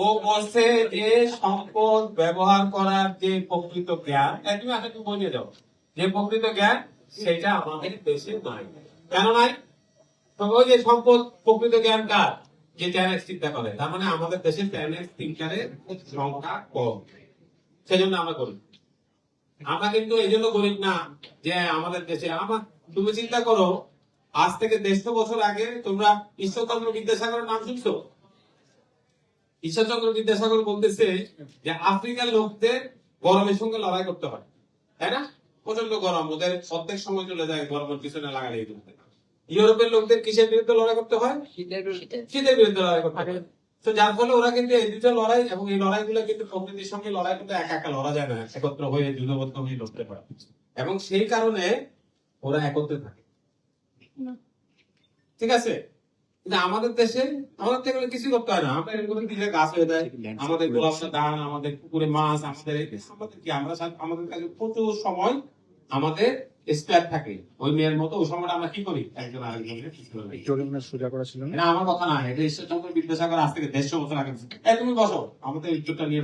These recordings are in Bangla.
ও বলছে যে সম্পদ ব্যবহার করার যে প্রকৃত জ্ঞান, তুমি আমাকে বলে দাও যে প্রকৃত জ্ঞান সেটা আমাদের দেশে নাই। কেন নাই? তো ওই যে সম্পদ প্রকৃত জ্ঞান কার, যে 10x চিন্তা করে, তার মানে আমাদের দেশে 10x থিঙ্কারের সংখ্যা কম, সেজন্য আমরা করি। আমরা কিন্তু এই জন্য গরিব না যে আমাদের দেশে তুমি চিন্তা করো, আজ থেকে 150 বছর আগে তোমরা ঈশ্বরচন্দ্র বিদ্যাসাগরের নাম শুনছো? ঈশ্বরচন্দ্র বিদ্যাসাগর বলতেছে যে আফ্রিকার লোকদের গরমের সঙ্গে লড়াই করতে হয়, তাই না? প্রচন্ড গরম, ওদের অর্ধেক সময় চলে যায় গরমের পিছনে লাগালে। ইউরোপের লোকদের কিসের বিরুদ্ধে লড়াই করতে হয়? শীতের বিরুদ্ধে লড়াই করতে হয়। তো যার ফলে ওরা কিন্তু এই দুটো লড়াই, এবং এই লড়াইগুলো কিন্তু প্রকৃতির সঙ্গে লড়াই কিন্তু একা একা লড়া যায় না, একত্র হয়ে যুদ্ধবদ্ধ হয়ে লড়তে পারে। এবং সেই কারণে ওরা একত্রে থাকে, ঠিক আছে? কিন্তু আমাদের দেশে আমাদের থেকে কিছু করতে হয় না, আমরা এরকম দিলে গাছ হয়ে যায়, আমাদের গোলাপটা ধান, আমাদের পুকুরে মাছ, আমাদের কি আমাদের কাছে প্রচুর সময় আমাদের স্পেয়ার থাকে। ওই মেয়ের মতো ওই সময়টা আমরা কি করি, একজন আরেকজনের সোজা করা ছিল না। আমার কথা না, এটা ঈশ্বরচন্দ্র বিদ্যাসাগর আজ থেকে 150 বছর আগে। তুমি বসো, আমাদের উত্তরটা নিয়ে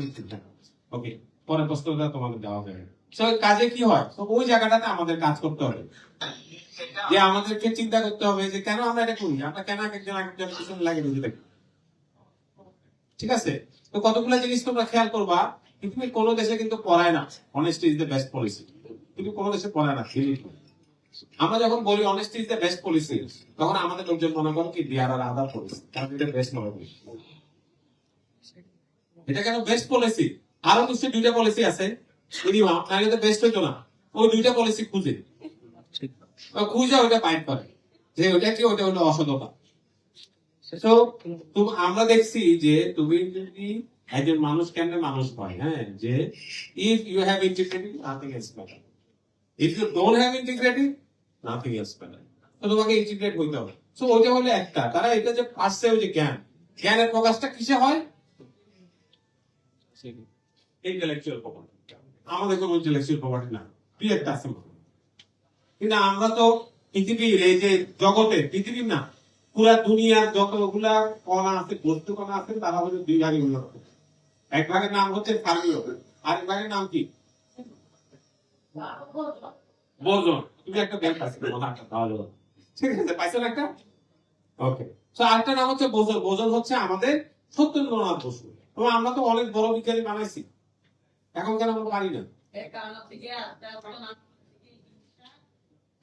ওকে, পরের প্রশ্নটা তোমাদের দেওয়া হবে। কাজে কি হয়, তো ওই জায়গাটাতে আমাদের কাজ করতে হবে, যে আমাদেরকে চিন্তা করতে হবে যে কেন আমরা এটা করি, আমরা কেন একজন আরেকজনের পিছনে লাগিয়ে দিতে থাকি, ঠিক আছে? তো কতগুলো জিনিস তোমরা খেয়াল করবা। পৃথিবীর কোন দেশে কিন্তু পড়ায় না honesty is the best policy, কিন্তু কোন দেশে পড়ায় না। আমরা যখন বলি honesty is the best policy, তখন আমাদের লোকজন মনে করেন কি দেয়ার আর আদার পলিসি, কারণ এটা বেস্ট নয়। এটা কেন বেস্ট পলিসি? আরো নিশ্চয়ই 2টা পলিসি আছে, মিনিমাম, তাহলে তো বেস্ট হইতো না। ওই 2টা পলিসি খুঁজে ওইটা ফাইট করে যে ওইটা কি, ওইটা হলো অসততা। আমরা দেখছি যে তুমি যদি একজন মানুষ কেমনে মানুষ হয়, হ্যাঁ, যে if you have integrity nothing else matter, if you don't have integrity nothing else matter. তো তোমাকে ইন্টিগ্রেট হইতে হবে। সো ওইটা হলো একটা, তারা এটা যে পাচ্ছে ওই যে জ্ঞান, জ্ঞানের প্রকাশটা কিসে হয়? Intellectual property. আমাদের কোনো ইন্টেলেকচুয়াল প্রপার্টি না, তুই একটা আছে। কিন্তু আমরা তো পৃথিবীর এই যে জগতে, পৃথিবীর না পুরা দুনিয়ার যতগুলা কণা আছে, বস্তু কণা আছে, তারা হচ্ছে 2 ভাগে বিভক্ত। এক ভাগের নাম হচ্ছে ফার্মিও, আরেক ভাগের নাম কি? বোজন। তুমি একটা ব্যাংক আছে, ঠিক আছে, পাইছো না একটা? ওকে। তো আরেকটা নাম হচ্ছে বোজন। বোজন হচ্ছে আমাদের সত্য গণনার বস্তু। তো আমরা তো অনেক বড় বিজ্ঞানী বানাইছি, এখন কেন আমরা পারি না?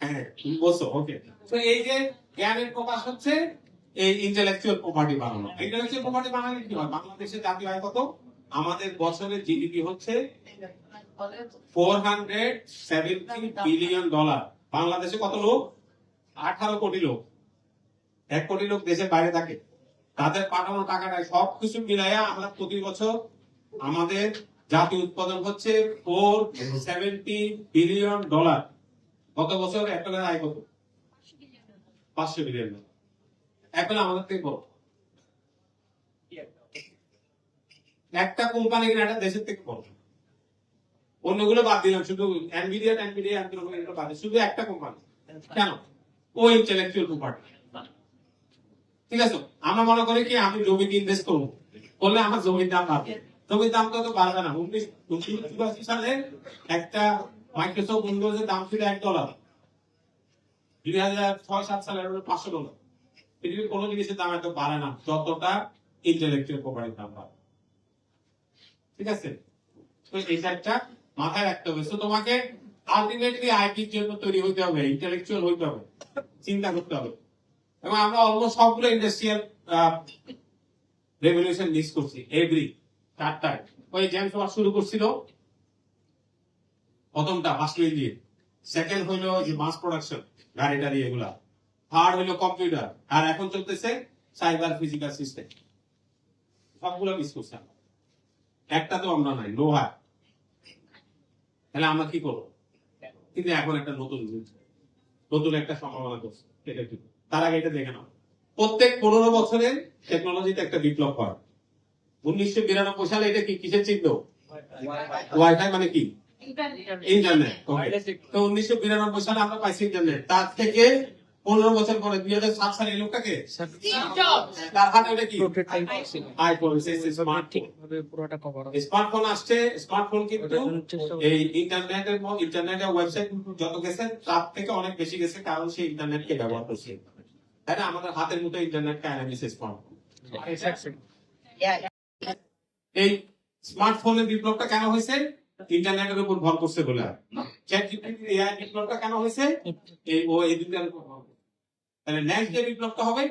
হ্যাঁ, বলছো, ওকে। তো এই যে জ্ঞানের প্রকাশ হচ্ছে এই ইন্টেলেকচুয়াল প্রপার্টি বানানো। ইন্টেলেকচুয়াল প্রপার্টি বানালে কি হয়? বাংলাদেশের জাতীয় আয় কত? আমাদের বছরের জিডিপি হচ্ছে $470 বিলিয়ন। বাংলাদেশে কত লোক? 18 কোটি লোক। 1 কোটি লোক দেশের বাইরে থাকে, তাদের পাঠানো টাকাটা সবকিছু মিলাইয়া আমরা প্রতি বছর আমাদের জাতীয় উৎপাদন হচ্ছে $470 বিলিয়ন। গত বছর একটা আয় কত? 500 বিলিয়ন। এখন আমাদের থেকে বড় একটা কোম্পানি কিনা একটা দেশের থেকে বড়। অন্যগুলো বাদ দিলাম, শুধু এনভিডিয়া বাদ, শুধু একটা কোম্পানি। কেন? ও ইন্টেলেকচুয়াল প্রপার্টি, ঠিক আছে? আমরা মনে করি কি আমি জমিতে ইনভেস্ট করবো, করলে আমার জমির দাম বাড়বে। জমির দাম তো বাড়বে না। 1982 সালে একটা মাইক্রোসফট উইন্ডোজের দাম ছিল $1, 2006-07 সালে $500। পৃথিবীর কোন জিনিসের দাম এত বাড়ে না যতটা ইন্টেলেকচুয়াল প্রপার্টির দাম বাড়ে, ঠিক আছে? তো এইটা একটা মাথায় রাখতে হবে। তো তোমাকে আলটিমেটলি আইটির জন্য তৈরি হইতে হবে, ইন্টেলেকচুয়াল হইতে হবে, চিন্তা করতে হবে। এবং আমরা অলমোস্ট সবগুলো ইন্ডাস্ট্রিয়াল রেভলিউশন মিস করছি, এভরি 4টায়। ওই জেমস ওয়াট শুরু করছিল, প্রথমটা মাসমিল দিয়ে, সেকেন্ড হইলো যে মাস প্রোডাকশন, গাড়ি টাড়ি এগুলা, থার্ড হইলো কম্পিউটার, আর এখন চলতেছে সাইবার ফিজিক্যাল সিস্টেম। সবগুলো মিস করছি আমরা, একটা তো আমরা নাই, লোহা। তাহলে আমরা কি করবো? কিন্তু এখন একটা নতুন একটা সম্ভাবনা করছে, এটা কি? তার আগে এটা দেখে নাও, প্রত্যেক 15 বছরে টেকনোলজিতে একটা বিপ্লব হয়। 1992 সালে এটা কি, কিসের চিহ্ন? ওয়াইফাই মানে কি? ইন্টারনেট। তো 1992 সালে আমরা পাইছি ইন্টারনেট। তার থেকে 15 বছর পরে 2007 সালে এই লোকটাকে তার হাতে ওটা কি আইফোন স্মার্টফোন আসছে। স্মার্টফোন কিন্তু এই ইন্টারনেটের ওয়েবসাইট যত গেছে তার থেকে অনেক বেশি গেছে, কারণ সে ইন্টারনেটকে ব্যবহার করছে, তাই না? আমাদের হাতের মতো ইন্টারনেট কায়না দিয়েছে স্মার্টফোন। এই স্মার্টফোনের বিপ্লবটা কেন হয়েছে? ইন্টারনেটের উপর ভর করছে বলে। চ্যাটজিপিটি এআই বিপ্লবটা কেন হয়েছে? এই দুটার উপর ভর করছে। তাহলে নেক্সট যে বিপ্লবটা হবে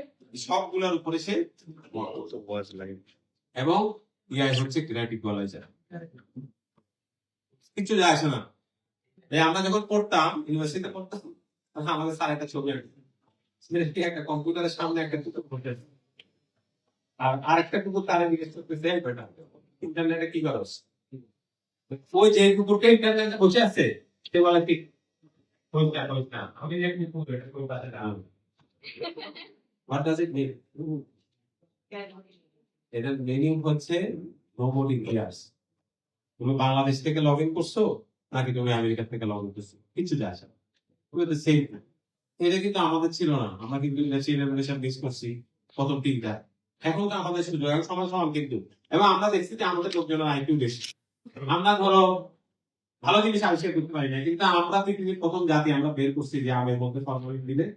সবগুলোর উপরে সে এবং এআই হচ্ছে ক্রিয়েটিভ বলা যায়, কিছু যায় আসে না। আমরা যখন পড়তাম, ইউনিভার্সিটিতে পড়তাম, তখন আমাদের স্যার একটা ছবি আঁকতেন, একটা কম্পিউটারের সামনে একটা কুকুর বসে আছে, আর আরেকটা কুকুর তারা জিজ্ঞেস করতেছে ইন্টারনেটে কি করস? ওই যে কুকুরটা ইন্টারনেটে বসে আছে সে বলে কি আমি যে কুকুর এটা কোন পাশে দাঁড়ানো। What does it mean? এটার মিনিং হচ্ছে নোবডি কেয়ারস। তুমি বাংলাদেশ থেকে লগ ইন করছো নাকি তুমি আমেরিকা থেকে লগ ইন করছো, কিছু যায় আসে না, তুমি তো সেম। এটা কিন্তু আমাদের ছিল না, আমরা কিন্তু জেনারেশন মিস করছি প্রথম তিনটা। এখন তো আমাদের সুযোগ, এখন সমান সমান কিন্তু। এবং আমরা দেখছি যে আমাদের লোকজনের আইকিউ বেশি। আমরা ধরো ভালো জিনিস আবিষ্কার করতে পারি না, কিন্তু আমরা পৃথিবীর প্রথম জাতি, আমরা বের করছি যে আমের মধ্যে ফসফরিক দিলে,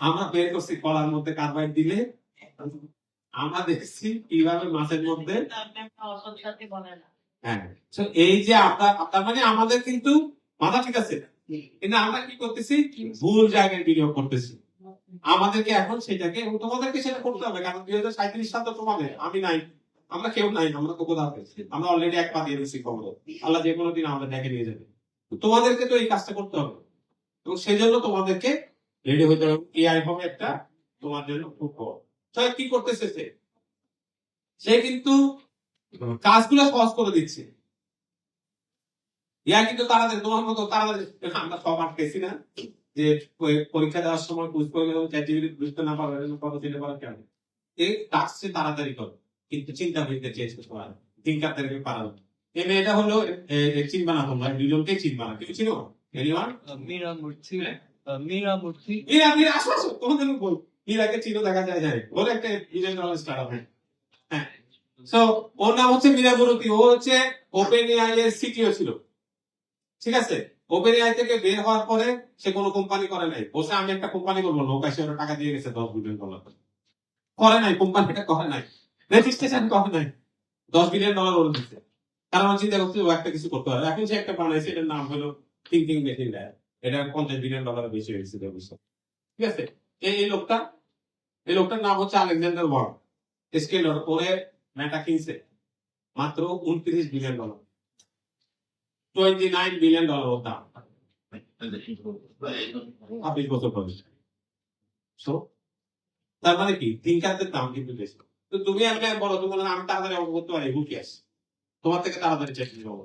আমরা বের করছি কলার মধ্যে কার্বাইড দিলে, আমরা দেখছি কিভাবে মাছের মধ্যে। হ্যাঁ, এই যে আপনার মানে আমাদের কিন্তু মাথা ঠিক আছে, কিন্তু আমরা কি করতেছি ভুল জায়গায় বিনিয়োগ করতেছি। আমাদেরকে এখন সেটাকে এবং তোমাদেরকে সেটা করতে হবে, কারণ 2037 সাল তো তোমাদের, আমি নাই, আমরা কেউ নাই, আমরা তো কোথাও আমরা অলরেডি এক পা দিয়ে দিচ্ছি খবর, আল্লাহ যে কোনো দিন আমাদের ডেকে নিয়ে যাবে। তোমাদেরকে তো এই কাজটা করতে হবে এবং সেই জন্য তোমাদেরকে রেডি হতে হবে। এআই হবে একটা তোমার জন্য খুব বড়। কি করতেছে সে কিন্তু কাজগুলো সহজ করে দিচ্ছে। এআই কিন্তু তাড়াতাড়ি, তোমার মতো তাড়াতাড়ি আমরা সব আটকেছি না যে পরীক্ষা দেওয়ার সময় কুইজ করে চ্যাটজিপিটি বুঝতে না পারবে কত দিতে পারে কেন। এই টাস্ক সে তাড়াতাড়ি করে, কিন্তু চিন্তা করতে চেষ্টা করা থিঙ্কারদেরকে পারানো। এই মেয়েটা হলো চিনবা না তোমরা, দুজনকেই চিনবা না, কেউ চিনো? এনিওয়ান? মীরা মূর্তি মীরা আসো আসো, তোমাদের বল। মীরাকে চিনো, দেখা যায় যায়, ওর একটা $1 স্টার্টআপ। হ্যাঁ, সো ওর নাম হচ্ছে মীরা মূর্তি। ও হচ্ছে ওপেন এআই এর সিটিও ছিল, ঠিক আছে? ওপেন এআই থেকে বের হওয়ার পরে সে কোনো কোম্পানি করে নাই, বসে আমি একটা কোম্পানি করবো, লোক এসে ওরা টাকা দিয়ে গেছে $10 বিলিয়ন, করে নাই, কোম্পানিটা করে নাই, রেজিস্ট্রেশন করে নাই, $10 বিলিয়ন ওর দিচ্ছে। কারণ চিন্তা করছে ও একটা কিছু করতে হবে। এখন সে একটা বানাইছে, এটার নাম হলো থিঙ্কিং মেশিন। এটা $50 বিলিয়ন বেশি হয়েছে, ঠিক আছে? এই লোকটার নাম হচ্ছে আলেকজান্ডার ওয়ার্ড স্কেলর। ওরে মেটা কিনছে মাত্র $29 বিলিয়ন, $29 বিলিয়ন ওর দাম, 26 বছর বয়স। তার মানে কি থিঙ্কারদের দাম কিন্তু বেশি। তো তুমি একটা বলো, তুমি আমি তাড়াতাড়ি অঙ্ক করতে পারি, হুকি আসে তোমার থেকে তাড়াতাড়ি চাকরি পাবো।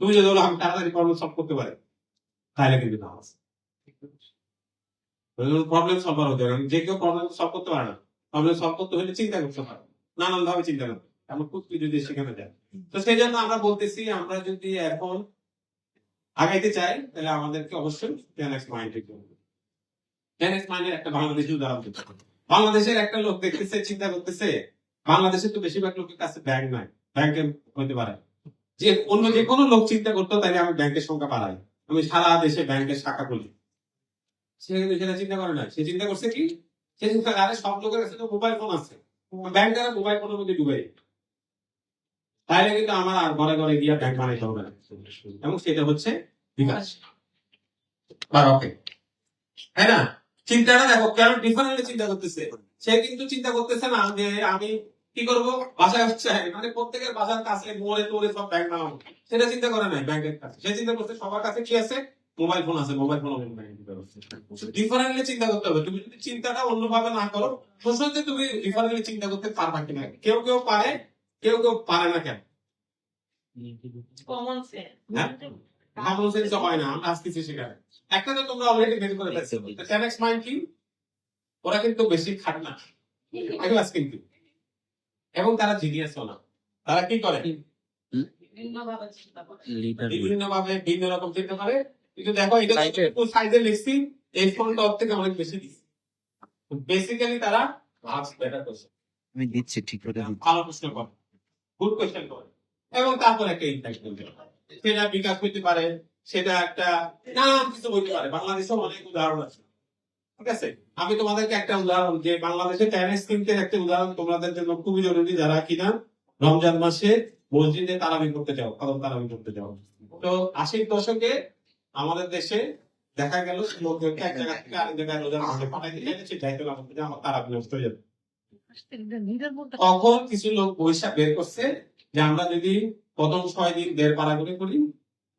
তুমি যদি বলো আমি তাড়াতাড়ি প্রবলেম সলভ করতে পারি, তাহলে কিন্তু না আছে প্রবলেম সলভার হতে পারে। যে কেউ প্রবলেম সলভ করতে পারে না, প্রবলেম সলভ করতে হলে চিন্তা করতে পারে, নানান ভাবে চিন্তা করতে, এমন খুব যদি সেখানে যায়। তো সেই জন্য আমরা বলতেছি, আমরা যদি এখন আগাইতে চাই তাহলে আমাদেরকে অবশ্যই 10x মাইন্ড করতে। 10x মাইন্ডের একটা বাংলাদেশের উদাহরণ দিতে হবে। বাংলাদেশের একটা লোক দেখতেছে, চিন্তা করতেছে, বাংলাদেশের তো বেশিরভাগ লোকের কাছে ব্যাংক নাই, ব্যাংকে হইতে পারে যে অন্য যে কোনো লোক চিন্তা করতো তাহলে আমি ব্যাংকের সংখ্যা বাড়াই, আমি সারা দেশে ব্যাংকের শাখা খুলি। সে কিন্তু সেটা চিন্তা করে না। সে চিন্তা করছে কি, সে চিন্তা আরে সব লোকের কাছে তো মোবাইল ফোন আছে, ব্যাংক দ্বারা মোবাইল ফোনের মধ্যে ডুবাই, তাহলে কিন্তু আমার আর ঘরে ঘরে গিয়ে ব্যাংক বানাইতে হবে না। এবং সেটা হচ্ছে বিকাশ। তাই না? চিন্তাটা দেখো কেন ডিফারেন্টলি চিন্তা করতেছে। সে কিন্তু চিন্তা করতেছে না যে আমি কি করবো, বাসায় হচ্ছে মানে প্রত্যেকের বাসার কাছে মোড়ে টোড়ে সব ব্যাংক বানাবো, সেটা চিন্তা করে নাই ব্যাংকের কাছে। সে চিন্তা করছে সবার কাছে কি আছে, মোবাইল ফোন আছে, মোবাইল ফোন ডিফারেন্টলি চিন্তা করতে হবে। তুমি যদি চিন্তাটা অন্যভাবে না করো, প্রশ্ন তুমি ডিফারেন্টলি চিন্তা করতে পারবা কিনা। কেউ কেউ পারে, কেউ কেউ পারে না। কেন? কমন সেন্স হয় না, আমরা আসতেছি সেখানে। একটা তো তোমরা অলরেডি বের করে ফেলছো, 10x মাইন্ড কি, ওরা কিন্তু বেশি খাট না কিন্তু, এবং তারা জিনিয়াসও না। তারা কি করে, বিভিন্ন ভাবে ভিন্ন রকম চিন্তা করে কিন্তু দেখো এটা একটু সাইজে লিখছি, এই ফন্ট ওর থেকে অনেক বেশি দিছি। বেসিক্যালি তারা মার্কস বেটার করছে, আমি দিচ্ছি ঠিক করে দিচ্ছি। ভালো প্রশ্ন করে, গুড কোয়েশ্চেন করে, এবং তারপর একটা ইম্প্যাক্ট করবে। সেটা বিকাশ হইতে পারে, সেটা একটা নানান কিছু হইতে পারে। বাংলাদেশেও অনেক উদাহরণ আছে, ঠিক আছে। আমি তোমাদেরকে একটা উদাহরণ, যে বাংলাদেশের ট্যানেস স্কিমকে একটা উদাহরণ তোমাদের জন্য খুবই জরুরি, যারা কিনা রমজান মাসে মসজিদে তারাবি করতে যাও, কদম তারাবি করতে যাও। তো 80-র দশকে আমাদের দেশে দেখা গেল লোকজনকে এক জায়গা থেকে আরেক জায়গায় রোজার মাসে পাঠাই দিলে সে যাইতে না যে আমার তারাবি নষ্ট হয়ে যাবে। তখন কিছু লোক পয়সা বের করছে যে আমরা যদি প্রথম 6 দিন 1.5 পারা করে করি,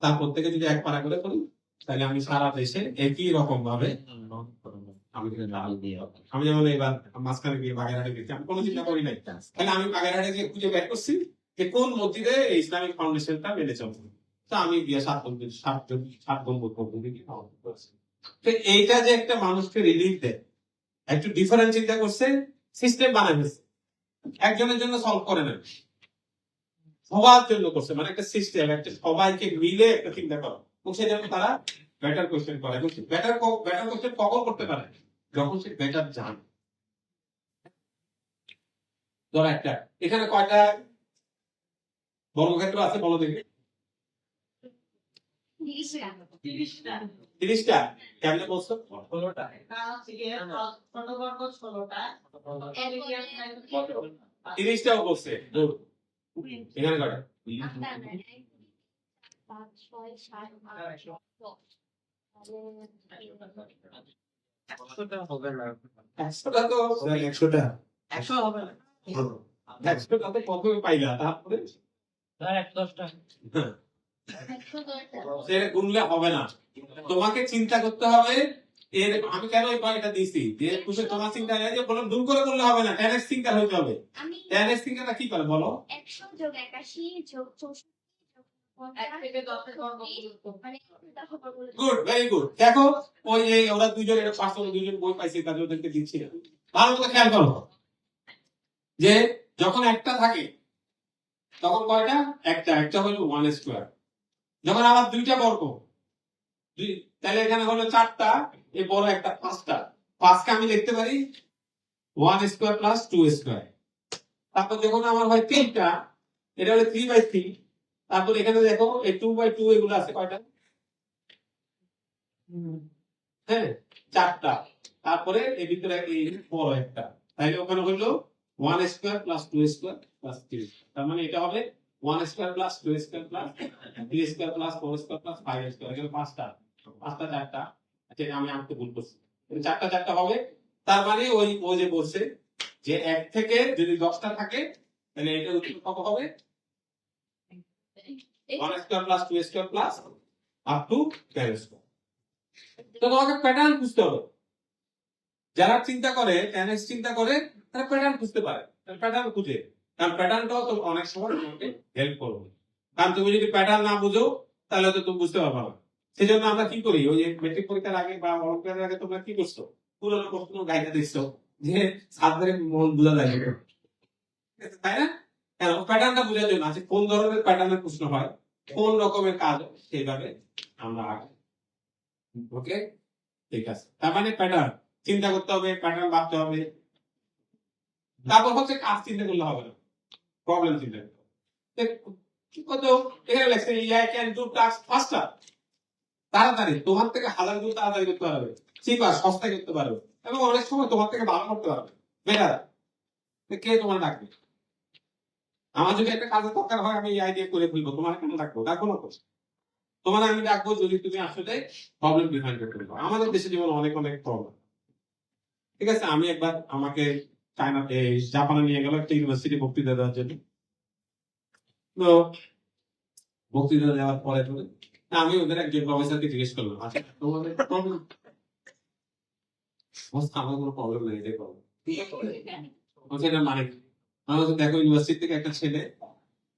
তারপর থেকে যদি 1 পারা করে করি, তাহলে আমি সারা দেশে একই রকম ভাবে আমি যেমন এবার মাঝখানে গিয়ে বাগেরহাটে গেছি, আমি কোনো চিন্তা করি নাই, তাহলে আমি বাগেরহাটে গিয়ে খুঁজে বের করছি যে কোন মসজিদে এই ইসলামিক ফাউন্ডেশনটা মেনে চলছে। তো আমি গিয়ে 7 নম্বর পদ্ধতি কি পালন করছি। তো এইটা যে একটা মানুষকে রিলিফ দেয়, একটু ডিফারেন্ট চিন্তা করছে, সিস্টেম বানায় ফেলছে, একজনের জন্য সলভ করে না, সবার জন্য করছে, মানে একটা সিস্টেম, একটা সবাইকে মিলে একটা চিন্তা করো, এবং সেজন্য তারা বেটার কোয়েশ্চেন করে। বেটার কোয়েশ্চেন কখন করতে পারে? যখন সে বেটার জানে। ধরো একটা, এখানে কয়টা বর্গক্ষেত্র আছে বলো দেখি? 30টা। কেমনে বলছো? 16টা। 30টাও বলছে। এখানে কয়টা? 100টা হবে না। 100টা তো 100টা 100 হবে না। 100টা তো প্রথমে পাইলা, তারপরে তার 10টা। সেটা গুনলে হবে না, তোমাকে চিন্তা করতে হবে। এর আমি কেন এই পয়েন্টটা দিছি, যে তুমি তোমার চিন্তা নেই যে বললাম দুম করে করলে হবে না, 10x থিঙ্কার হইতে হবে। 10x থিঙ্কারটা কি করে বলো? 100 যোগ 81 যোগ 64 যোগ 50 গুড, ভেরি গুড। দেখো ওই যে ওরা দুইজন, এটা পাঁচজন দুইজন বই পাইছে, তাদের ওদেরকে দিচ্ছি না। ভালো মতো খেয়াল করো যে যখন একটা থাকে তখন কয়টা? একটা হলো 1 স্কয়ার। যখন আবার দুইটা বর্গ, তাহলে এখানে হলো 4টা, এই বড় একটা 5টা, 5কে আমি লিখতে পারি 1 স্কয়ার প্লাস 2 স্কয়ার। তারপর যখন আমার হয় 3টা, এটা হলো 3/3। তারপর এখানে দেখো এই 2/2 এগুলো আছে কয়টা? হ্যাঁ, 4টা। তারপরে এর ভিতরে এই বড় একটা, তাইলে ওখানে হলো 1 স্কয়ার প্লাস 2 স্কয়ার প্লাস 3। তার মানে এটা হবে 1 square plus 2 square plus 3 square plus 4 square plus 5 square. এখানে 5টা 4টা। আচ্ছা, আমি আনতে ভুল করছি, 4টা হবে। তার মানে ওই যে বলছে যে 1 থেকে যদি 10টা থাকে, তাহলে এটা উত্তর কত হবে? 1 square plus 2 square plus up to 10 square. তো তোমাকে প্যাটার্ন বুঝতে হবে। যারা চিন্তা করে, 10x চিন্তা করে, তারা প্যাটার্ন বুঝতে পারে, প্যাটার্ন খুঁজে। কারণ প্যাটার্নটাও তো অনেক সময় তোমাকে হেল্প করবে। কারণ তুমি যদি প্যাটার্ন না বুঝো, তাহলে তো তুমি বুঝতে পারবে না। সেই জন্য আমরা কি করি, ওই যে মেট্রিক পরীক্ষার আগে বা অলিম্পিয়াডের আগে তোমরা কি করছো? পুরোনো প্রশ্ন গাইডে দিচ্ছ যে ছাত্রের মন বোঝা যায়, তাই না? কেন? প্যাটার্নটা বোঝার জন্য আছে, কোন ধরনের প্যাটার্নের প্রশ্ন হয়, কোন রকমের কাজ হয়, সেইভাবে আমরা আগে। ওকে, ঠিক আছে। তার মানে প্যাটার্ন চিন্তা করতে হবে, প্যাটার্ন ভাবতে হবে। তারপর হচ্ছে কাজ চিন্তা করলে হবে না, প্রবলেম চিন্তা করতে হবে। কত এখানে লেখছে আই ক্যান ডু টাস্ক ফাস্টার, তাড়াতাড়ি, তোমার থেকে 1000 গুণ তাড়াতাড়ি করতে পারবে, চিপা সস্তায় করতে পারবে, এবং অনেক সময় তোমার থেকে ভালো করতে পারবে, বেটার। কে তোমার ডাকবে? আমার যদি একটা কাজের দরকার হয়, আমি এই আইডিয়া করে ফেলবো, তোমার কেন ডাকবো? ডাকবো না তো। তোমার আমি ডাকবো যদি তুমি আসলে প্রবলেম ডিফাইন করতে পারো। আমাদের দেশে যেমন অনেক প্রবলেম, ঠিক আছে। আমি একবার আমাকে চায়নাতে, জাপানে নিয়ে গেল একটা ইউনিভার্সিটি বক্তৃতা দেওয়ার জন্য। তো বক্তৃতা দেওয়ার পরে আমি ওদের একজন প্রফেসরকে জিজ্ঞেস করলাম, আচ্ছা তোমাদের প্রবলেম? আমার কোনো প্রবলেম নেই, এটাই প্রবলেম। সেটা মানে কি? আমি বলছি, দেখো ইউনিভার্সিটি থেকে একটা ছেলে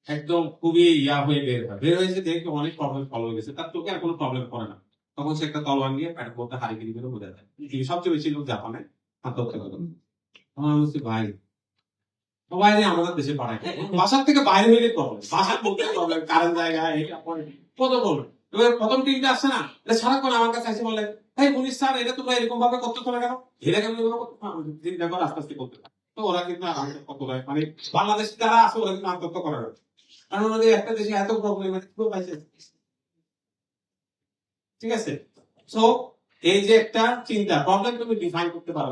একদম খুবই হয়ে বের হয়েছে, দেখে অনেক প্রবলেম সলভ হয়ে গেছে, তার চোখে আর কোনো প্রবলেম পড়ে না। তখন সে একটা তলোয়ার নিয়ে প্যাটের মধ্যে হারিকেন করে বোঝা যায়। সবচেয়ে বেশি লোক জাপানে আত্মহত্যা করে। আমার বলছি, ভাই সবাই আমাদের দেশে পাঠায়, বাসার থেকে বাইরে হইলে প্রবলেম, বাসার মধ্যে প্রবলেম, কারেন্ট জায়গায় এটা কত প্রবলেম। এবার প্রথম টিমটা আসছে না, এটা সারাক্ষণ আমার কাছে এসে বলে, এই পুলিশ স্যার এটা তোমরা এরকম ভাবে করতেছো না কেন, এটা কেন এরকম করতেছো না?" আমি চিন্তা করে আস্তে আস্তে করতে থাকি। তো ওরা কিন্তু আত্মহত্যা করে, মানে বাংলাদেশ যারা আছে ওরা কিন্তু আত্মহত্যা করার, কারণ ওদের একটা দেশে এত প্রবলেম পাইছে। ঠিক আছে, সো এই যে একটা চিন্তা প্রবলেম তুমি ডিফাইন করতে পারো,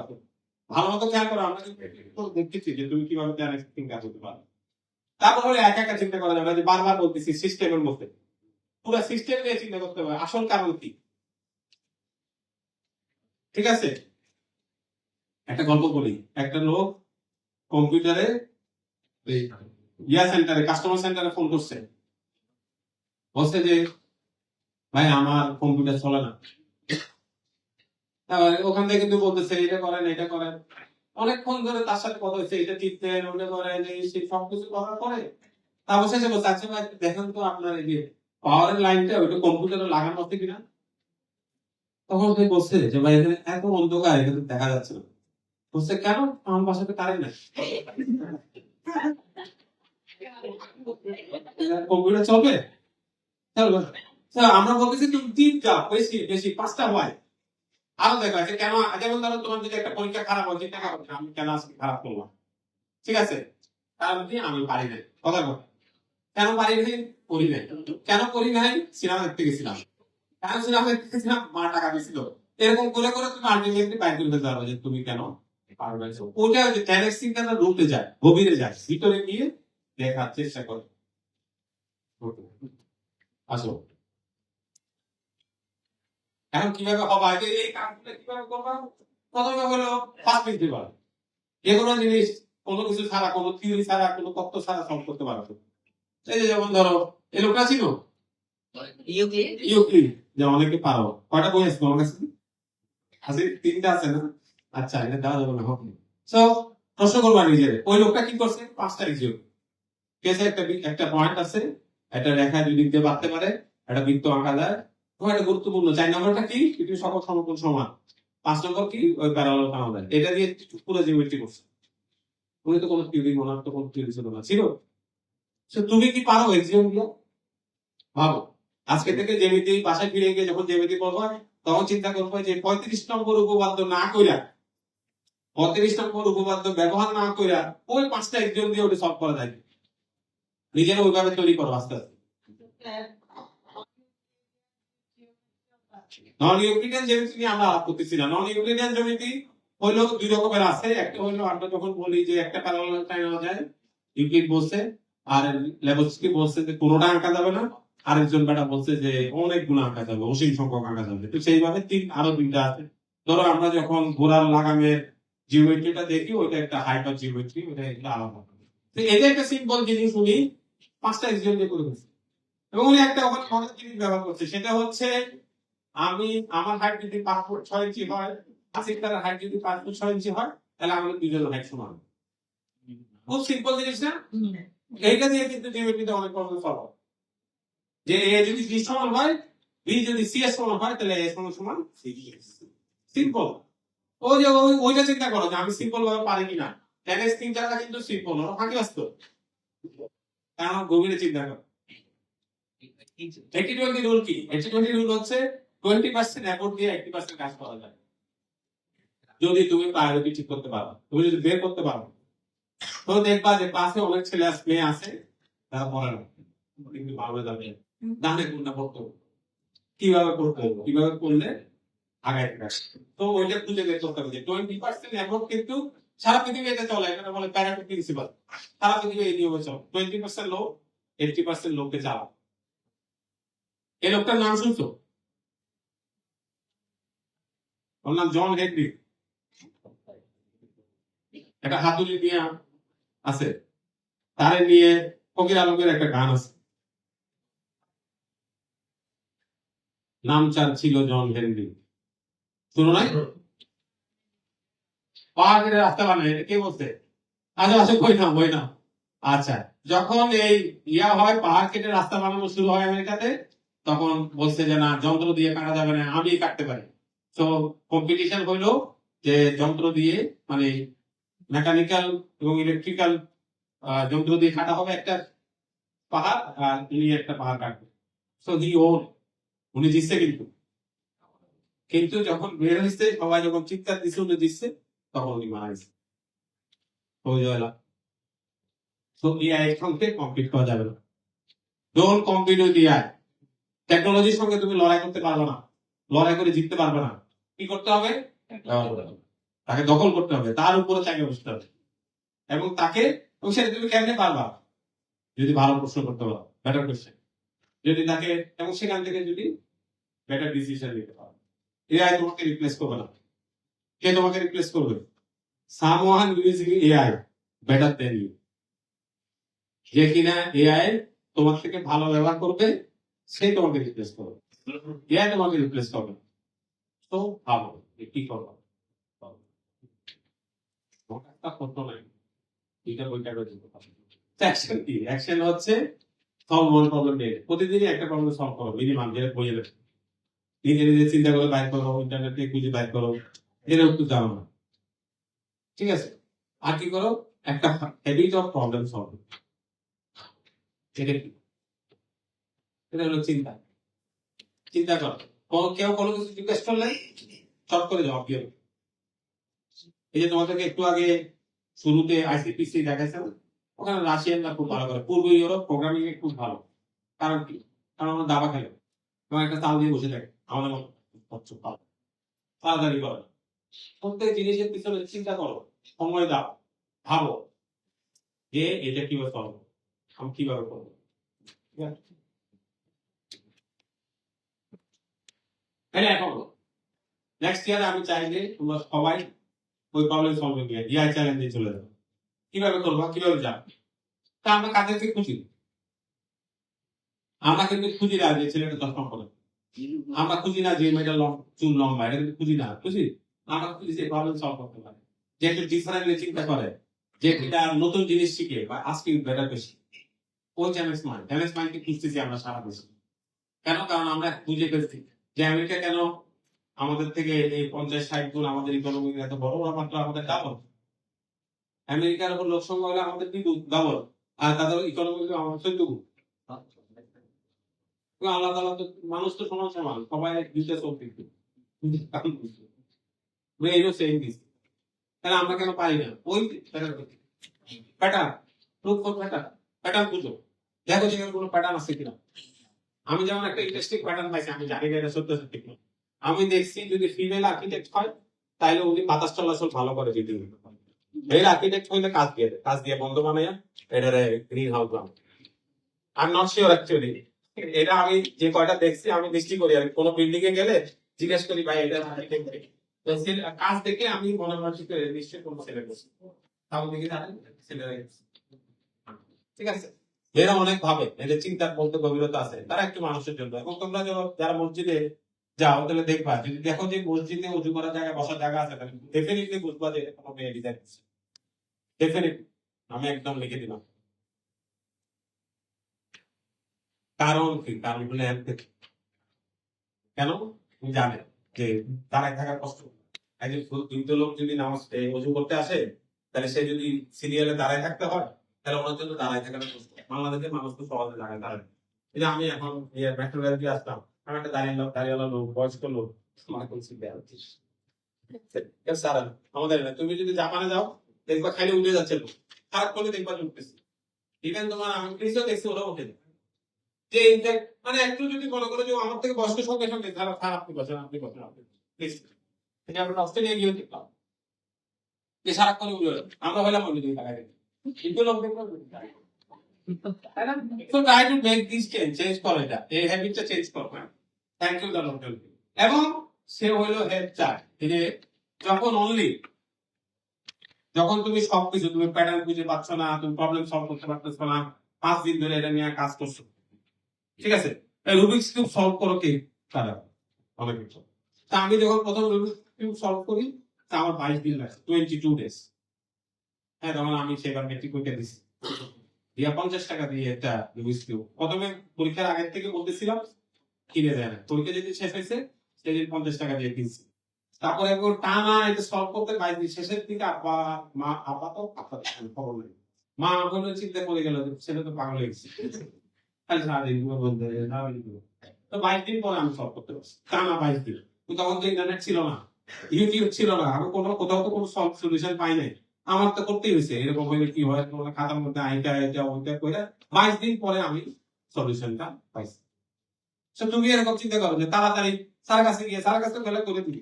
ভালো মতো খেয়াল করো। আমরা কিন্তু দেখতেছি যে তুমি কিভাবে চিন্তা করতে পারো। তারপর হলে একা একা চিন্তা করা যাবে না, যে বারবার বলতেছি সিস্টেমের মধ্যে, পুরো সিস্টেম নিয়ে চিন্তা করতে হবে আসল কারণ কি। ঠিক আছে, একটা গল্প বলি। একটা লোক কম্পিউটারে সেন্টারে কাস্টমার সেন্টারে ফোন করছে, বলছে যে ভাই আমার কম্পিউটার চলে না। তারপরে ওখান থেকে কিন্তু বলতেছে এটা করেন এটা করেন, অনেকক্ষণ ধরে তার সাথে কথা হচ্ছে, এটা টিপতেন ওটা করেন এই সেই সবকিছু করার পরে তারপর শেষে বলছে, আচ্ছা ভাই দেখেন তো আপনার এই যে পাওয়ারের লাইনটা ওইটা কম্পিউটারে লাগানো আছে কিনা। তখন সে বলছে যে ভাই এখানে এত অন্ধকার, এখানে দেখা যাচ্ছে না। বলছে কেন, আমার বাসাতে কারেন্ট নাই, কম্পিউটার চলবে? চলবে না। তো আমরা বলতেছি তুমি তিনটা বেশি বেশি পাঁচটা হয়, আরো দেখো যে কেন। যেমন ধরো তোমার যদি একটা পরীক্ষা খারাপ হয়, চিন্তা করো আমি কেন আজকে খারাপ করলাম। ঠিক আছে, কারণ কি আমি পারি নাই, কথা কথা কেন পারি নাই, করি নাই। কেন করি নাই, সিনেমা দেখতে গেছিলাম। কেন সিনেমা দেখতে গেছিলাম, মা টাকা দিয়েছিল। এরকম করে করে তুমি আলটিমেটলি বাইর করে ফেলতে পারবে যে তুমি কেন পারবে না। ওটা যে ট্যালেন্ট চিন্তাটা রুটে যায়, গভীরে যায়, ভিতরে গিয়ে দেখার চেষ্টা করে। আসো এখন কিভাবে হবে, আগে এই কাজগুলো কিভাবে করবা। প্রথমে হলো 5 মিনিট দিবা, যে কোনো জিনিস কোনো কিছু ছাড়া, কোনো থিওরি ছাড়া, কোনো তত্ত্ব ছাড়া সলভ করতে পারবে। এই যে যেমন ধরো এই লোকটা ছিল ইউক্লিড, যে অনেকে পারো। কয়টা বই আছে তোমার কাছে? আছে, 3টা আছে না? আচ্ছা, এটা দেওয়া যাবে না। সো প্রশ্ন করবা নিজের, ওই লোকটা কি করছে, 5টা এক্সিকিউট কেসে একটা পয়েন্ট আছে, একটা রেখা দুই দিক দিয়ে বাঁধতে পারে, একটা বৃত্ত আঁকা যায়। তো এটা গুরুত্বপূর্ণ। 4 নম্বরটা কি, পৃথিবীর সকল সমতল সমান। 5 নম্বর কি, ওই প্যারালাল টানা যায়। এটা দিয়ে পুরো জিওমেট্রি করছে। তুমি তো কোনো থিওরি, মনার তো কোনো থিওরি ছিল না, ছিল। So, তুমি কি পারো এক্সিওম গুলো? ভাবো, আজকে থেকে জ্যামিতি বাসায় ফিরে গিয়ে যখন জ্যামিতি পড়বো, তখন চিন্তা করবো যে 35 নম্বর উপপাদ্য না কইরা, 35 নম্বর উপপাদ্য ব্যবহার না কইরা ওই 5টা এক্সিওম দিয়ে ওটা সলভ করা যায়। নিজেরা ওইভাবে তৈরি করো আস্তে আস্তে। নন ইউক্লিডিয়ান জ্যামিতি নিয়ে আমরা আলাপ করতেছি না। নন ইউক্লিডিয়ান জ্যামিতি হইলো 2 রকমের আছে। একটা হইলো আমরা যখন বলি যে একটা প্যারালাল টানা যায়, ইউক্লিড বলছে, আর লেবস্কি বলছে যে কোনোটা আঁকা যাবে না, আরেকজন বেটা বলছে যে অনেকগুলো আঁকা যাবে, অসীম সংখ্যক আঁকা যাবে। তো সেইভাবে আরো 2টা আছে। ধরো আমরা যখন ঘোড়ার লাগামের জিওমেট্রিটা দেখি, ওইটা একটা হাইপার জিওমেট্রি, ওটা একটা আলাদা। তো এটা একটা সিম্পল জিনিস উনি 5টা এক্সিওম দিয়ে করে ফেলছে। এবং উনি একটা ওখানে মজার জিনিস ব্যবহার করছে, সেটা হচ্ছে আমি আমার হাইট যদি 5 ফুট 6 ইঞ্চি হয়, আসিফ তার হাইট যদি 5 ফুট 6 ইঞ্চি হয়, তাহলে আমাদের দুজনের হাইট সমান। খুব সিম্পল জিনিস না? এইটা দিয়ে কিন্তু জিওমেট্রিতে অনেক প্রবলেম সলভ হয়। যে এ যদি বি সমান হয়, বি যদি সি এর সমান হয়, তাহলে এ সমান সমান সি। সিম্পল। ওই যে ওইটা চিন্তা করো যে আমি সিম্পল ভাবে পারি কিনা। টেনিস 3-4টা কিন্তু সিম্পল, ওরা ফাঁকি আসতো, কারণ গভীরে চিন্তা করো। 80-20 রুল কি? 80-20 রুল হচ্ছে 20% এফোর্ট দিয়ে 80% কাজ করা যায়, যদি তুমি প্রায়োরিটি ঠিক করতে পারো, তুমি যদি বের করতে পারো। তো দেখবা যে ক্লাসে অনেক ছেলে মেয়ে আছে, তারা পড়ে না, কিন্তু ভালো যাবে জানে কোনটা পড়তে হবে, কিভাবে পড়তে হবে, কিভাবে করলে আগায় থাকা। তো ওইটা খুঁজে বের করতে হবে যে 20% এফোর্ট কিন্তু সারা পৃথিবী এটা চলে, এটা বলে প্যারেটো প্রিন্সিপাল। সারা পৃথিবী এই নিয়মে চলে, 20% লোক 80% লোককে চালায়। এই লোকটার নাম শুনছো? ওর নাম জন হেনরি। একটা হাতুড়ি নিয়ে আছে, তারে নিয়ে ফকির আলমের একটা গান আছে, নাম ছিল জন হেনরি। শুনো নাই? পাহাড়ের রাস্তা বানায়, এটা কে বলছে? আচ্ছা আচ্ছা, বই না। আচ্ছা, যখন এই হয়, পাহাড় কেটে রাস্তা বানানো শুরু হয় আমেরিকাতে, তখন বলছে যে না, যন্ত্র দিয়ে কাটা যাবে না, আমি কাটতে পারি। তো কম্পিটিশন হইলো যে যন্ত্র দিয়ে, মানে মেকানিক্যাল এবং ইলেকট্রিক্যাল যন্ত্র দিয়ে কাটা হবে একটা পাহাড়, আর উনি একটা পাহাড় কাটবে। সো হি ওন উনি জিতছে কিন্তু যখন বের হয়েছে সবাই যখন চিৎকার দিচ্ছে উনি জিতছে তখন উনি মারা গেছে। তো এআই এর সঙ্গে কম্পিট করা যাবে না। Don't compete with AI. টেকনোলজির সঙ্গে তুমি লড়াই করতে পারবে না, লড়াই করে জিততে পারবে না। কি করতে হবে? তাকে দখল করতে হবে, তার উপরে তাকে বসতে হবে এবং সেটা তুমি কেমনে পারবা? যদি ভালো প্রশ্ন করতে পারো, বেটার কোশ্চেন, যদি তাকে এবং সেখান থেকে যদি বেটার ডিসিশন নিতে পারো। এআই তোমাকে রিপ্লেস করবে না। কে তোমাকে রিপ্লেস করবে? Someone using AI better than you. যে কিনা এআই তোমার থেকে ভালো ব্যবহার করবে সে তোমাকে রিপ্লেস করবে, এআই তোমাকে রিপ্লেস করবে। তো ভালো কি করবো? একটা প্রশ্ন নাই, এটা বইটা যেতে পারে। অ্যাকশন কি? অ্যাকশন হচ্ছে সলভ ওয়ান প্রবলেম ডে। প্রতিদিনই একটা প্রবলেম সলভ করো মিনিমাম, যেটা বইয়ে দেবে। নিজে নিজে চিন্তা করে বাইর করো, ইন্টারনেটে খুঁজে বাইর করো, যেটা উত্তর জানো না। ঠিক আছে? আর কি করো? একটা হ্যাবিট অফ প্রবলেম সলভিং। এটা কি? এটা হলো চিন্তা। চিন্তা করো, কেউ কোনো কিছু জিজ্ঞেস করলে চট করে জবাব দিয়ে দেবে। এই যে তোমাদেরকে একটু আগে শুরুতে আইসিপিসি দেখাইছে না, ওখানে রাশিয়ানরা খুব ভালো করে, পূর্ব ইউরোপ প্রোগ্রামিং এ খুব ভালো। কারণ কি? কারণ আমরা দাবা খেলে এবং একটা তাল দিয়ে বসে থাকে, আমাদের মতো তাড়াতাড়ি করো। প্রত্যেক জিনিসের পিছনে চিন্তা করো, সময় দাও, ভাবো যে এটা কিভাবে সলভ, আমি কিভাবে করবো। ঠিক আছে? এখন নেক্সট ইয়ারে আমি চাই যে তোমরা সবাই ওই প্রবলেম সলভিং নিয়ে এআই চ্যালেঞ্জে চলে যাবে। কিভাবে করবো, কিভাবে যাবো? তা আমরা কাদেরকে খুঁজি? আমরা কিন্তু খুঁজি না যে ছেলেটা চশমা পরে, আমরা খুঁজি না যে মেয়েটা চুল লম্বা, এটা কিন্তু খুঁজি না। খুঁজি আমরা খুঁজি যে প্রবলেম সলভ করতে পারে, যে একটু ডিফারেন্টলি চিন্তা করে, যে এটা নতুন জিনিস শিখে বা আজকে বেটার বেশি। ওই চ্যালেঞ্জ মাইন্ডকে খুঁজতেছি আমরা সারা দেশে। কেন? কারণ আমরা বুঝে ফেলছি যে আমেরিকা কেন আমাদের থেকে এই 50-60 গুণ আমাদের ইকোনমি এত বড়, ওরা মাত্র আমাদের ডাবল। আমেরিকার উপর লোক সংখ্যা হলে আমাদের দ্বিগুণ, ডাবল, আর তাদের ইকোনমি আমাদের 14 গুণ। আল্লাহ তাআলা তো মানুষ তো সমান সমান, সবাই দুইটা চোখ দেখবে, এইও সেম দিস। তাহলে আমরা কেন পারি না? ওই প্যাটার্ন, লুক ফর প্যাটার্ন খুঁজো, দেখো যে কোনো প্যাটার্ন আছে কিনা। আমি যেমন একটা ইন্টারেস্টিং প্যাটার্ন পাইছি, আমি জানি না এটা সত্য সত্যি কিনা। আমি দেখছি যদি ফিমেল আর্কিটেক্ট হয় তাহলে উনি বাতাস চলাচল ভালো করে যদি মেল আর্কিটেক্ট হইলে কাজ দিয়ে বন্ধ বানায় এটারে গ্রিন হাউস বানায়। I am not sure actually, এটা আমি যে কয়টা দেখছি আমি দৃষ্টি করি আর কোনো বিল্ডিং এ গেলে জিজ্ঞেস করি ভাই এটা আর্কিটেক্ট কাজ দেখে আমি মনে মানসি করে নিশ্চয়ই কোনো ছেলে করছি, তাহলে দেখি ছেলেরা। ঠিক আছে? এরা অনেক ভাবে, এদের চিন্তার মধ্যে গভীরতা আছে, তারা একটু মানুষের জন্য। এবং তোমরা যারা মসজিদে যাও তাহলে দেখবা, যদি দেখো যে মসজিদে উজু করার জায়গা, বসার জায়গা আছে, তাহলে ডেফিনেটলি বুঝবা যে কোনো মেয়ে ডিজাইন করছে। ডেফিনেটলি আমি একদম লিখে দিলাম। কারণ কি? কারণ হলো কেন তুমি জানে যে দাঁড়ায় থাকার কষ্ট। একজন দ্রুত লোক যদি নামাজ উজু করতে আসে, তাহলে সে যদি সিরিয়ালে দাঁড়ায় থাকতে হয়, তাহলে ওনার জন্য দাঁড়ায় থাকাটা কষ্ট। বাংলাদেশের মানুষ তো সহজে দাঁড়ায় দাঁড়ায়। এই যে আমি এখন মেট্রো রেল দিয়ে আসলাম, আমি একটা দাঁড়িয়েওয়ালা লোক, বয়স্ক লোক, আমার কোন সিট দেওয়া উচিত? স্যার আমাদের না। তুমি যদি জাপানে যাও দেখবা খালি উঠে যাচ্ছে লোক, খারাপ করলে দেখবা উঠতেছে। ইভেন তোমার আমি ক্রিসও দেখছি, ওরা ওঠে না। যে মানে একটু যদি মনে করো যে আমার থেকে বয়স্ক সঙ্গে সঙ্গে তারা খারাপ আপনি বসেন প্লিজ। এটা আমরা অস্ট্রেলিয়া গিয়ে দেখলাম যে সারাক্ষণ আমরা হইলাম অন্য দিকে টাকা দিই, কিন্তু লোক দেখবো। So try to make this change করো, এটা এই হ্যাবিটটা চেঞ্জ করো। Thank you doctor. এবং সে হইলো হেল্প চায় যে যখন তুমি সবকিছু, তুমি প্যাটার্ন খুঁজে পাচ্ছ না, তুমি প্রবলেম সলভ করতে পারতেছ না, 5 দিন ধরে এটা নিয়ে কাজ করছো, ঠিক আছে? রুবিক্স কিউব সলভ করো কে? তারা অনেক কিছু। তা আমি যখন প্রথম রুবিক্স কিউব সলভ করি তা আমার 22 দিন লাগে, 22 ডেজ। হ্যাঁ, তখন আমি সেবার মেট্রিক পরীক্ষা দিচ্ছি, দিয়া 50 টাকা দিয়ে একটা রুবিক্স কিউব। প্রথমে পরীক্ষার আগের থেকে বলতেছিলাম কিনে দেয় না, পরীক্ষা যদি শেষ হয়েছে সেদিন 50 টাকা দিয়ে কিনছি। তারপরে টানা এটা সলভ করতে 22 দিন শেষের দিকে আপা তো খবর নেই, মা বলে চিন্তা করে গেল, সেটা তো পাগল হয়ে গেছে। খালি সারাদিন বলতে তো 22 দিন পরে আমি সলভ করতে পারছি, টানা 22 দিন। কিন্তু তখন তো ইন্টারনেট ছিল না, ইউটিউব ছিল না, আমি কোথাও তো কোনো সলিউশন পাই নাই। আমার তো করতেই হয়েছে, এরকম হইলে কি হয়, তোমার খাতার মধ্যে আইটা এটা ওইটা করে 22 দিন পরে আমি সলিউশনটা পাইছি। তো তুমি এরকম চিন্তা করো যে তাড়াতাড়ি স্যারের কাছে গিয়ে স্যারের কাছে গেলে করে দিবি।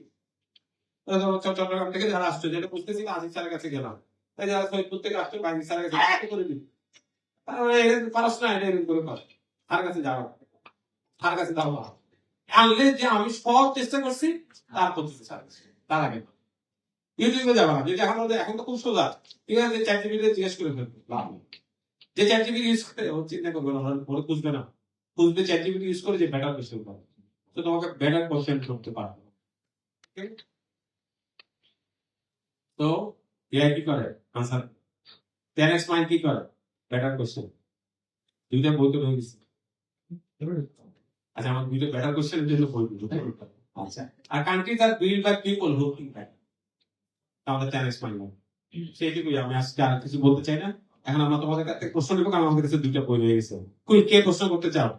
চট্টগ্রাম থেকে যারা আসছে, যেটা বুঝতেছি না, আসিফ স্যারের কাছে গেলাম, তাই যারা সৈয়দপুর থেকে আসছে বাইরে স্যারের কাছে করে দিবি। তারপরে পারস না, এটা এরকম করে পার, স্যারের কাছে যাওয়া, স্যারের কাছে যাওয়া আনলে যে আমি সব চেষ্টা করছি তার করতেছি স্যারের কাছে, তার আগে না। ইউটিউবে যাবা না, যেটা এখন তো খুব সোজা, ঠিক আছে, চ্যাট জিপিটি জিজ্ঞেস করে ফেলবে, লাভ নেই। যে চ্যাট জিপিটি ইউজ করে ও চিন্তা করবে না, ওরা বুঝবে না, বুঝবে চ্যাট জিপিটি ইউজ করে যে বেটার কোশ্চেন পাবে, তো তোমাকে বেটার কোশ্চেন করতে পারবে। তো এআই কি করে, আনসার 10x মাইন্ড কি করে, বেটার কোশ্চেন। দুইটা বই তো রয়ে গেছে। আচ্ছা, আমার দুইটা বেটার কোশ্চেনের জন্য বই দুটো। আচ্ছা, our countries are build by people who think better, আমাদের 10x মাইন্ড। সেইটুকুই, আমি আজকে আর কিছু বলতে চাই না। এখন আমরা তোমাদের কাছে প্রশ্ন নেবো, কারণ আমাদের কাছে দুইটা বই রয়ে গেছে। কে প্রশ্ন করতে চাও?